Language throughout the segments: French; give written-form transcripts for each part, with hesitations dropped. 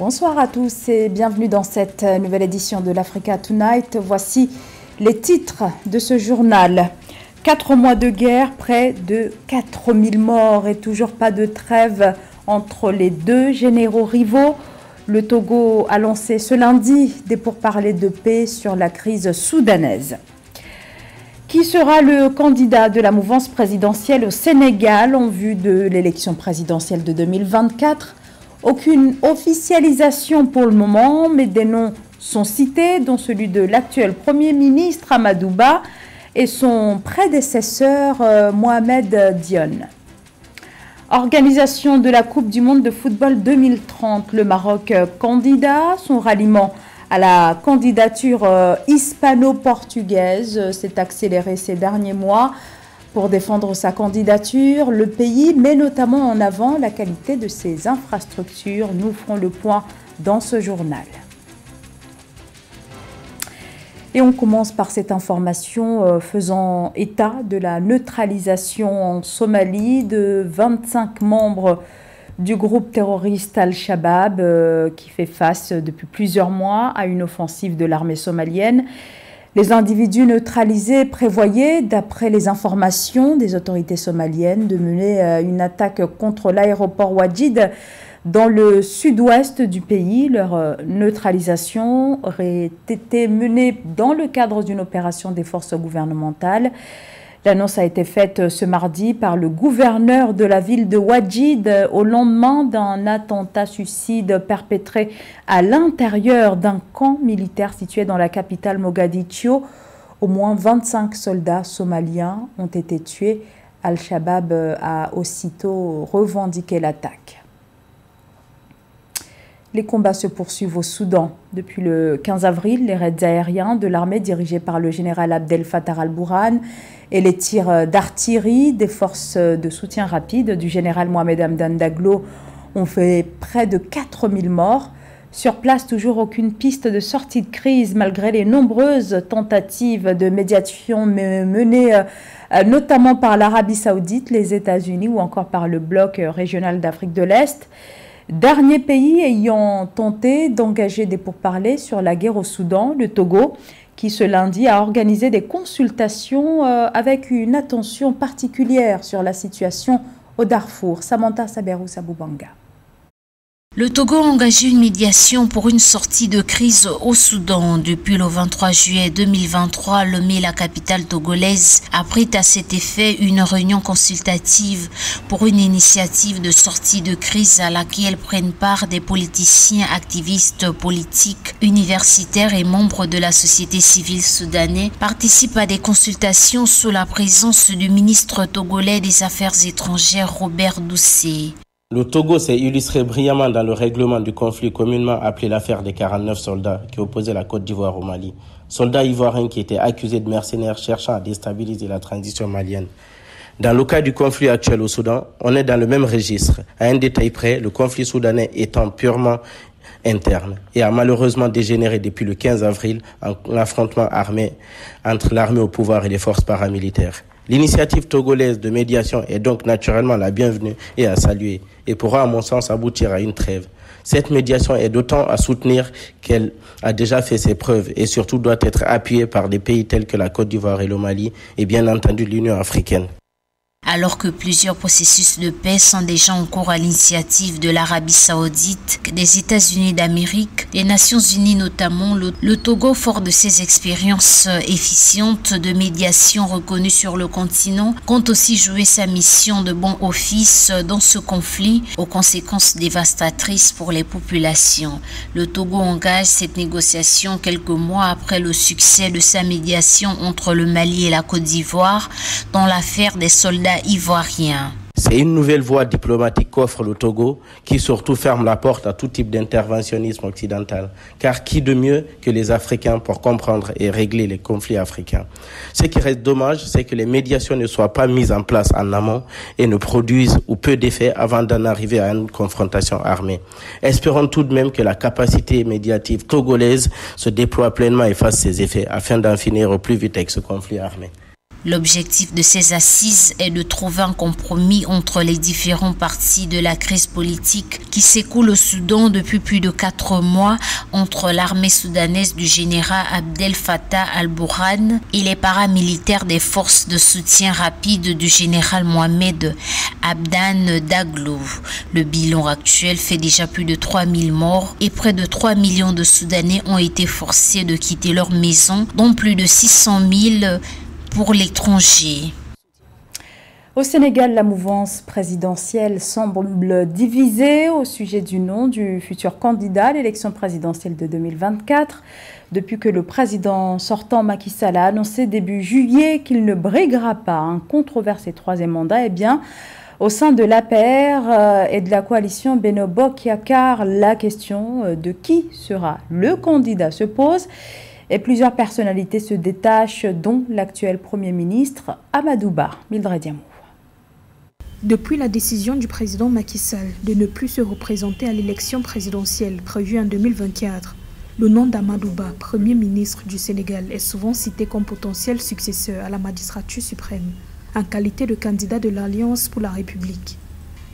Bonsoir à tous et bienvenue dans cette nouvelle édition de l'Africa Tonight. Voici les titres de ce journal. 4 mois de guerre, près de 4000 morts et toujours pas de trêve entre les deux généraux rivaux. Le Togo a lancé ce lundi des pourparlers de paix sur la crise soudanaise. Qui sera le candidat de la mouvance présidentielle au Sénégal en vue de l'élection présidentielle de 2024 ? Aucune officialisation pour le moment, mais des noms sont cités, dont celui de l'actuel Premier ministre Amadou Ba et son prédécesseur Mohamed Dionne. Organisation de la Coupe du monde de football 2030, le Maroc candidat, son ralliement à la candidature hispano-portugaise s'est accéléré ces derniers mois. Pour défendre sa candidature, le pays met notamment en avant la qualité de ses infrastructures. Nous ferons le point dans ce journal. Et on commence par cette information faisant état de la neutralisation en Somalie de 25 membres du groupe terroriste Al-Shabaab qui fait face depuis plusieurs mois à une offensive de l'armée somalienne. Les individus neutralisés prévoyaient, d'après les informations des autorités somaliennes, de mener une attaque contre l'aéroport Wajid dans le sud-ouest du pays. Leur neutralisation aurait été menée dans le cadre d'une opération des forces gouvernementales. L'annonce a été faite ce mardi par le gouverneur de la ville de Wajid au lendemain d'un attentat suicide perpétré à l'intérieur d'un camp militaire situé dans la capitale Mogadiscio. Au moins 25 soldats somaliens ont été tués. Al-Shabaab a aussitôt revendiqué l'attaque. Les combats se poursuivent au Soudan. Depuis le 15 avril, les raids aériens de l'armée dirigés par le général Abdel Fattah al-Burhan et les tirs d'artillerie des forces de soutien rapide du général Mohamed Hamdan Daglo ont fait près de 4000 morts. Sur place, toujours aucune piste de sortie de crise malgré les nombreuses tentatives de médiation menées notamment par l'Arabie Saoudite, les États-Unis ou encore par le bloc régional d'Afrique de l'Est. Dernier pays ayant tenté d'engager des pourparlers sur la guerre au Soudan, le Togo, qui ce lundi a organisé des consultations avec une attention particulière sur la situation au Darfour. Samantha Saberou Saboubanga. Le Togo a engagé une médiation pour une sortie de crise au Soudan. Depuis le 23 juillet 2023, Lomé, la capitale togolaise, abrite à cet effet une réunion consultative pour une initiative de sortie de crise à laquelle prennent part des politiciens, activistes politiques, universitaires et membres de la société civile soudanais. Participent à des consultations sous la présence du ministre togolais des Affaires étrangères Robert Doucet. Le Togo s'est illustré brillamment dans le règlement du conflit communément appelé l'affaire des 49 soldats qui opposaient la Côte d'Ivoire au Mali. Soldats ivoiriens qui étaient accusés de mercenaires cherchant à déstabiliser la transition malienne. Dans le cas du conflit actuel au Soudan, on est dans le même registre. À un détail près, le conflit soudanais étant purement interne et a malheureusement dégénéré depuis le 15 avril en affrontement armé entre l'armée au pouvoir et les forces paramilitaires. L'initiative togolaise de médiation est donc naturellement la bienvenue et à saluer et pourra à mon sens aboutir à une trêve. Cette médiation est d'autant à soutenir qu'elle a déjà fait ses preuves et surtout doit être appuyée par des pays tels que la Côte d'Ivoire et le Mali et bien entendu l'Union africaine. Alors que plusieurs processus de paix sont déjà en cours à l'initiative de l'Arabie Saoudite, des États-Unis d'Amérique, les Nations Unies notamment, le Togo, fort de ses expériences efficientes de médiation reconnues sur le continent, compte aussi jouer sa mission de bon office dans ce conflit aux conséquences dévastatrices pour les populations. Le Togo engage cette négociation quelques mois après le succès de sa médiation entre le Mali et la Côte d'Ivoire dans l'affaire des soldats ivoiriens. C'est une nouvelle voie diplomatique qu'offre le Togo qui surtout ferme la porte à tout type d'interventionnisme occidental. Car qui de mieux que les Africains pour comprendre et régler les conflits africains? Ce qui reste dommage, c'est que les médiations ne soient pas mises en place en amont et ne produisent ou peu d'effets avant d'en arriver à une confrontation armée. Espérons tout de même que la capacité médiative togolaise se déploie pleinement et fasse ses effets afin d'en finir au plus vite avec ce conflit armé. L'objectif de ces assises est de trouver un compromis entre les différents partis de la crise politique qui s'écoule au Soudan depuis plus de 4 mois entre l'armée soudanaise du général Abdel Fattah al-Burhan et les paramilitaires des forces de soutien rapide du général Mohamed Hamdan Daglo. Le bilan actuel fait déjà plus de 3000 morts et près de 3 millions de Soudanais ont été forcés de quitter leur maison, dont plus de 600 000 pour l'étranger. Au Sénégal, la mouvance présidentielle semble divisée au sujet du nom du futur candidat à l'élection présidentielle de 2024. Depuis que le président sortant Macky Sall a annoncé début juillet qu'il ne briguera pas un controversé troisième mandat, eh bien, au sein de l'APR et de la coalition Benno Bokk Yakaar, la question de qui sera le candidat se pose. Et plusieurs personnalités se détachent, dont l'actuel Premier ministre Amadou Ba. Mildred Diamou. Depuis la décision du président Macky Sall de ne plus se représenter à l'élection présidentielle prévue en 2024, le nom d'Amadou Ba, Premier ministre du Sénégal, est souvent cité comme potentiel successeur à la magistrature suprême, en qualité de candidat de l'Alliance pour la République.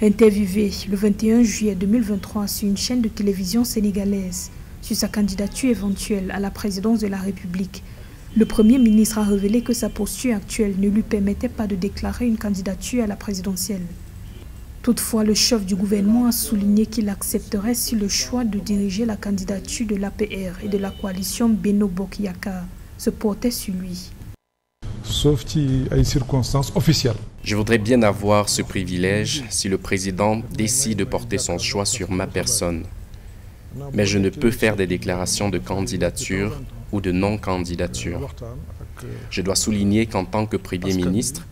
Interviewé le 21 juillet 2023 sur une chaîne de télévision sénégalaise, sur sa candidature éventuelle à la présidence de la République, le Premier ministre a révélé que sa posture actuelle ne lui permettait pas de déclarer une candidature à la présidentielle. Toutefois, le chef du gouvernement a souligné qu'il accepterait si le choix de diriger la candidature de l'APR et de la coalition Benno Bokk Yakaar se portait sur lui. Sauf qu'il y a une circonstance officielle. Je voudrais bien avoir ce privilège si le président décide de porter son choix sur ma personne. Mais je ne peux faire des déclarations de candidature ou de non-candidature. Je dois souligner qu'en tant que Premier ministre,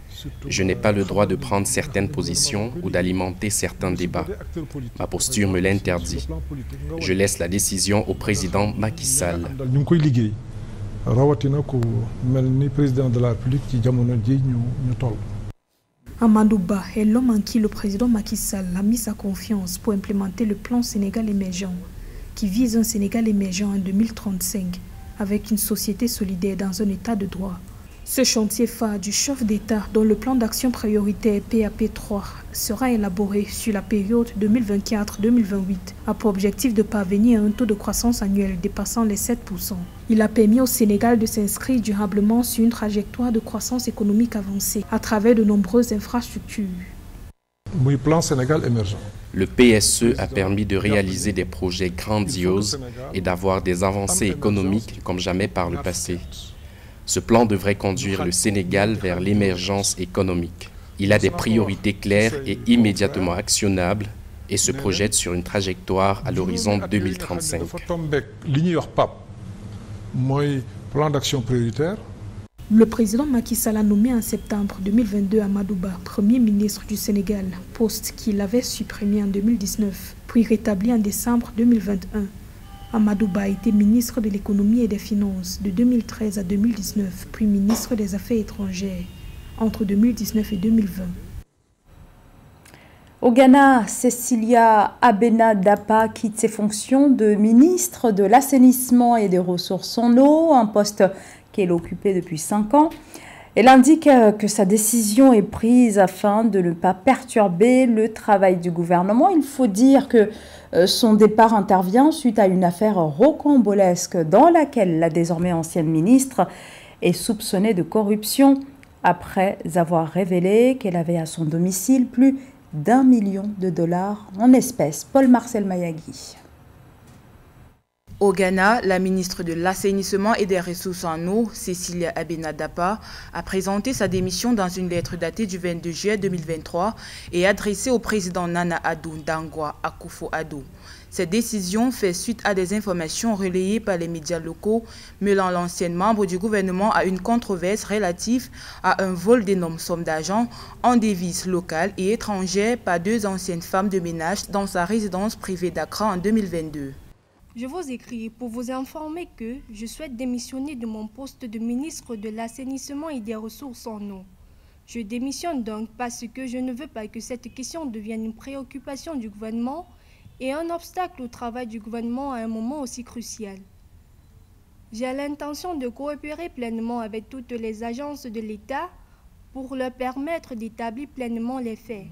je n'ai pas le droit de prendre certaines positions ou d'alimenter certains débats. Ma posture me l'interdit. Je laisse la décision au président Macky Sall. Amadou Ba est l'homme en qui le président Macky Sall a mis sa confiance pour implémenter le plan Sénégal émergent, qui vise un Sénégal émergent en 2035, avec une société solidaire dans un état de droit. Ce chantier phare du chef d'État, dont le plan d'action prioritaire PAP3 sera élaboré sur la période 2024-2028, a pour objectif de parvenir à un taux de croissance annuel dépassant les 7%. Il a permis au Sénégal de s'inscrire durablement sur une trajectoire de croissance économique avancée à travers de nombreuses infrastructures. Le plan Sénégal émergent. Le PSE a permis de réaliser des projets grandioses et d'avoir des avancées économiques comme jamais par le passé. Ce plan devrait conduire le Sénégal vers l'émergence économique. Il a des priorités claires et immédiatement actionnables et se projette sur une trajectoire à l'horizon 2035. Plan d'action prioritaire. Le président Macky Sall a nommé en septembre 2022 Amadou Ba Premier ministre du Sénégal, poste qu'il avait supprimé en 2019, puis rétabli en décembre 2021. Amadou Ba a été ministre de l'économie et des finances de 2013 à 2019, puis ministre des Affaires étrangères entre 2019 et 2020. Au Ghana, Cecilia Abena-Dapaah quitte ses fonctions de ministre de l'assainissement et des ressources en eau, un poste qu'elle occupait depuis 5 ans. Elle indique que sa décision est prise afin de ne pas perturber le travail du gouvernement. Il faut dire que son départ intervient suite à une affaire rocambolesque dans laquelle la désormais ancienne ministre est soupçonnée de corruption après avoir révélé qu'elle avait à son domicile plus d'1 million de dollars en espèces. Paul-Marcel Mayagui. Au Ghana, la ministre de l'Assainissement et des Ressources en eau, Cecilia Abena-Dapaah, a présenté sa démission dans une lettre datée du 22 juillet 2023 et adressée au président Nana Addo Dankwa Akufo-Addo. Cette décision fait suite à des informations relayées par les médias locaux mêlant l'ancienne membre du gouvernement à une controverse relative à un vol d'énormes sommes d'argent en devises locales et étrangères par 2 anciennes femmes de ménage dans sa résidence privée d'Accra en 2022. Je vous écris pour vous informer que je souhaite démissionner de mon poste de ministre de l'Assainissement et des Ressources en eau. Je démissionne donc parce que je ne veux pas que cette question devienne une préoccupation du gouvernement et un obstacle au travail du gouvernement à un moment aussi crucial. J'ai l'intention de coopérer pleinement avec toutes les agences de l'État pour leur permettre d'établir pleinement les faits.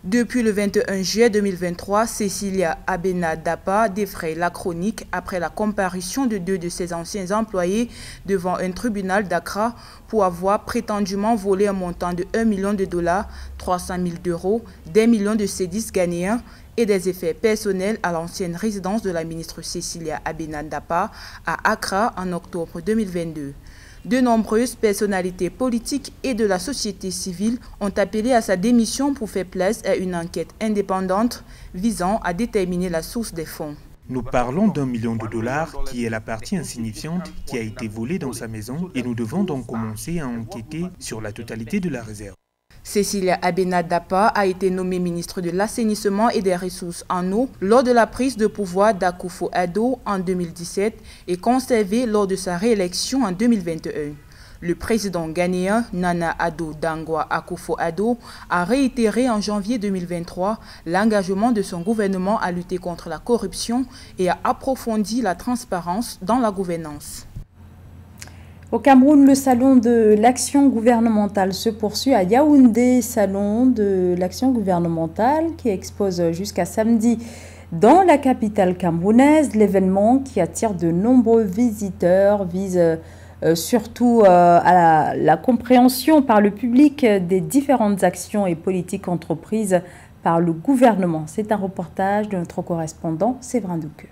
Depuis le 21 juillet 2023, Cécilia Abena Dapa défraye la chronique après la comparution de 2 de ses anciens employés devant un tribunal d'Accra pour avoir prétendument volé un montant de 1 million de dollars, 300 000 d'euros, des millions de cédis ghanéens et des effets personnels à l'ancienne résidence de la ministre Cécilia Abena Dapa à Accra en octobre 2022. De nombreuses personnalités politiques et de la société civile ont appelé à sa démission pour faire place à une enquête indépendante visant à déterminer la source des fonds. Nous parlons d'1 million de dollars qui est la partie insignifiante qui a été volée dans sa maison et nous devons donc commencer à enquêter sur la totalité de la réserve. Cécilia Abena Dapa a été nommée ministre de l'Assainissement et des Ressources en eau lors de la prise de pouvoir d'Akufo-Addo en 2017 et conservée lors de sa réélection en 2021. Le président ghanéen Nana Addo Dankwa Akufo-Addo a réitéré en janvier 2023 l'engagement de son gouvernement à lutter contre la corruption et à approfondir la transparence dans la gouvernance. Au Cameroun, le salon de l'action gouvernementale se poursuit à Yaoundé, salon de l'action gouvernementale qui expose jusqu'à samedi dans la capitale camerounaise. L'événement qui attire de nombreux visiteurs vise surtout à la compréhension par le public des différentes actions et politiques entreprises par le gouvernement. C'est un reportage de notre correspondant Séverin Douqueux.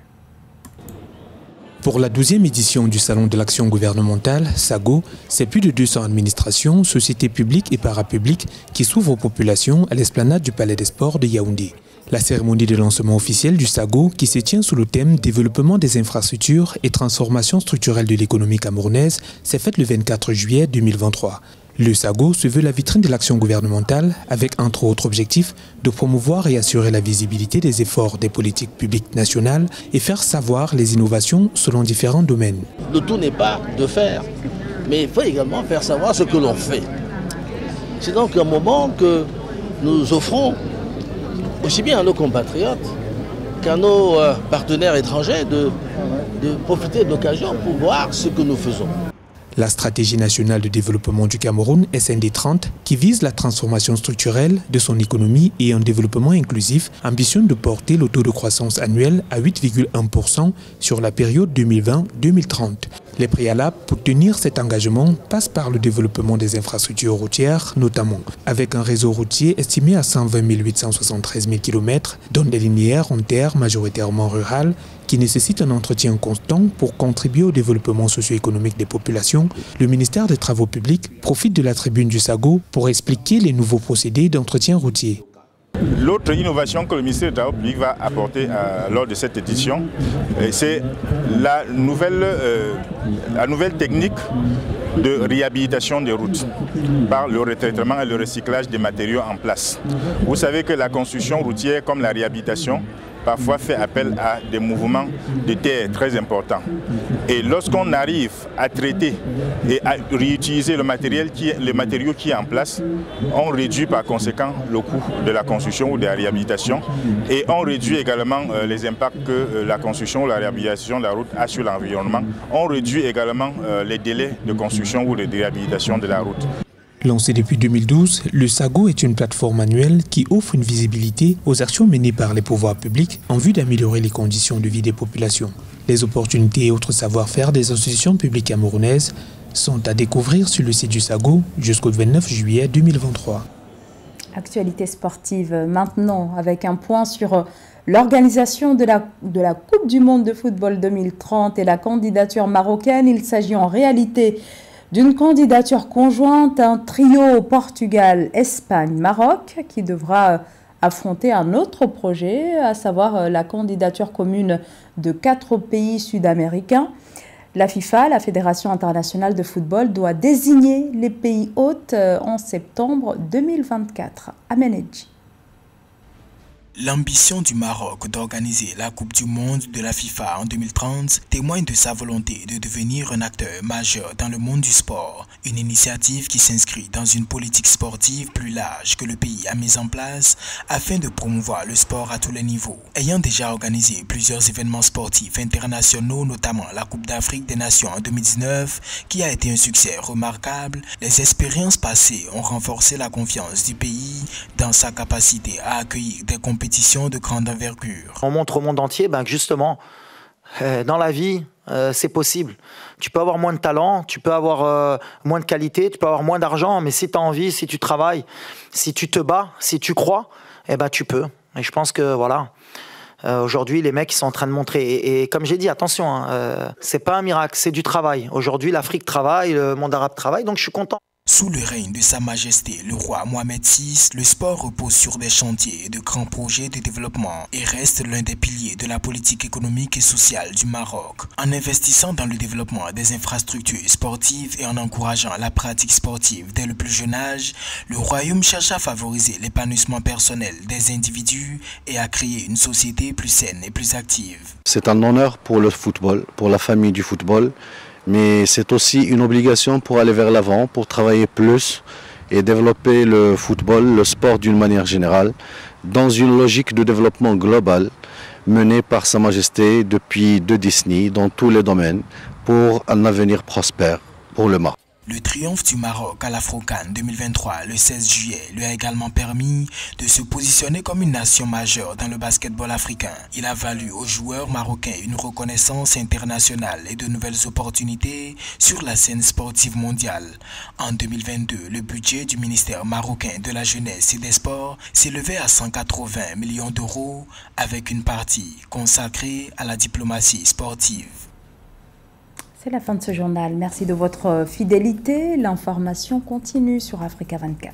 Pour la 12e édition du Salon de l'action gouvernementale, SAGO, c'est plus de 200 administrations, sociétés publiques et parapubliques qui s'ouvrent aux populations à l'esplanade du Palais des Sports de Yaoundé. La cérémonie de lancement officiel du SAGO, qui se tient sous le thème « Développement des infrastructures et transformation structurelle de l'économie camerounaise », s'est faite le 24 juillet 2023. Le SAGO se veut la vitrine de l'action gouvernementale avec entre autres objectifs de promouvoir et assurer la visibilité des efforts des politiques publiques nationales et faire savoir les innovations selon différents domaines. Le tout n'est pas de faire, mais il faut également faire savoir ce que l'on fait. C'est donc un moment que nous offrons aussi bien à nos compatriotes qu'à nos partenaires étrangers de profiter de l'occasion pour voir ce que nous faisons. La stratégie nationale de développement du Cameroun, SND 30, qui vise la transformation structurelle de son économie et un développement inclusif, ambitionne de porter le taux de croissance annuel à 8,1% sur la période 2020-2030. Les préalables pour tenir cet engagement passent par le développement des infrastructures routières, notamment avec un réseau routier estimé à 120 873 000 km, dont des linéaires en terre majoritairement rurales, qui nécessite un entretien constant pour contribuer au développement socio-économique des populations. Le ministère des Travaux publics profite de la tribune du SAGO pour expliquer les nouveaux procédés d'entretien routier. L'autre innovation que le ministère des Travaux publics va apporter lors de cette édition, c'est la nouvelle technique de réhabilitation des routes par le retraitement et le recyclage des matériaux en place. Vous savez que la construction routière comme la réhabilitation parfois fait appel à des mouvements de terre très importants. Et lorsqu'on arrive à traiter et à réutiliser le matériau qui est en place, on réduit par conséquent le coût de la construction ou de la réhabilitation et on réduit également les impacts que la construction ou la réhabilitation de la route a sur l'environnement. On réduit également les délais de construction ou de réhabilitation de la route. Lancé depuis 2012, le SAGO est une plateforme annuelle qui offre une visibilité aux actions menées par les pouvoirs publics en vue d'améliorer les conditions de vie des populations. Les opportunités et autres savoir-faire des institutions publiques camerounaises sont à découvrir sur le site du SAGO jusqu'au 29 juillet 2023. Actualité sportive maintenant avec un point sur l'organisation de la Coupe du Monde de football 2030 et la candidature marocaine. Il s'agit en réalité d'une candidature conjointe, un trio Portugal, Espagne, Maroc, qui devra affronter un autre projet, à savoir la candidature commune de 4 pays sud-américains. La FIFA, la Fédération internationale de football, doit désigner les pays hôtes en septembre 2024. Amenedji. L'ambition du Maroc d'organiser la Coupe du Monde de la FIFA en 2030 témoigne de sa volonté de devenir un acteur majeur dans le monde du sport. Une initiative qui s'inscrit dans une politique sportive plus large que le pays a mise en place afin de promouvoir le sport à tous les niveaux. Ayant déjà organisé plusieurs événements sportifs internationaux, notamment la Coupe d'Afrique des Nations en 2019, qui a été un succès remarquable, les expériences passées ont renforcé la confiance du pays dans sa capacité à accueillir des compétitions de grande envergure. On montre au monde entier que justement, dans la vie, c'est possible. Tu peux avoir moins de talent, tu peux avoir moins de qualité, tu peux avoir moins d'argent, mais si tu as envie, si tu travailles, si tu te bats, si tu crois, eh ben, tu peux. Et je pense que voilà, aujourd'hui, les mecs ils sont en train de montrer. Et comme j'ai dit, attention, c'est pas un miracle, c'est du travail. Aujourd'hui, l'Afrique travaille, le monde arabe travaille, donc je suis content. Sous le règne de Sa Majesté le roi Mohamed VI, le sport repose sur des chantiers et de grands projets de développement et reste l'un des piliers de la politique économique et sociale du Maroc. En investissant dans le développement des infrastructures sportives et en encourageant la pratique sportive dès le plus jeune âge, le royaume cherche à favoriser l'épanouissement personnel des individus et à créer une société plus saine et plus active. C'est un honneur pour le football, pour la famille du football. Mais c'est aussi une obligation pour aller vers l'avant, pour travailler plus et développer le football, le sport d'une manière générale, dans une logique de développement global menée par Sa Majesté depuis 2 décennies dans tous les domaines pour un avenir prospère pour le Maroc. Le triomphe du Maroc à l'Afro-CAN 2023 le 16 juillet lui a également permis de se positionner comme une nation majeure dans le basketball africain. Il a valu aux joueurs marocains une reconnaissance internationale et de nouvelles opportunités sur la scène sportive mondiale. En 2022, le budget du ministère marocain de la jeunesse et des sports s'élevait à 180 millions d'euros avec une partie consacrée à la diplomatie sportive. C'est la fin de ce journal. Merci de votre fidélité. L'information continue sur Africa 24.